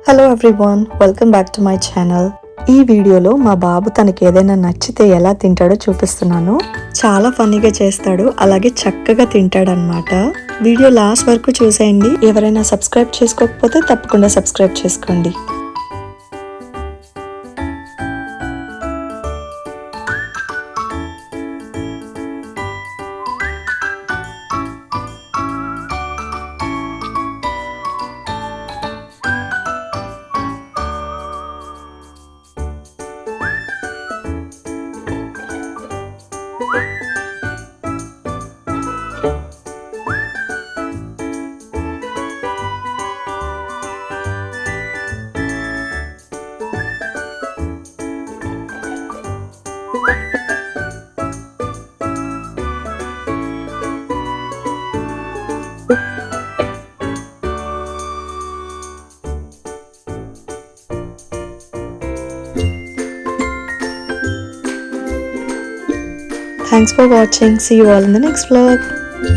Hello everyone, welcome back to my channel. ఈ వీడియోలో మా బాబు తనకి ఏదైనా నచ్చితే ఎలా తింటాడో చూపిస్తున్నాను. చాలా ఫన్నీగా చేస్తాడు, అలాగే చక్కగా తింటాడనమాట. వీడియో లాస్ట్ వరకు చూసేయండి. ఎవరైనా సబ్స్క్రైబ్ చేసుకోకపోతే తప్పకుండా సబ్స్క్రైబ్ చేసుకోండి. Thanks for watching. See you all in the next vlog.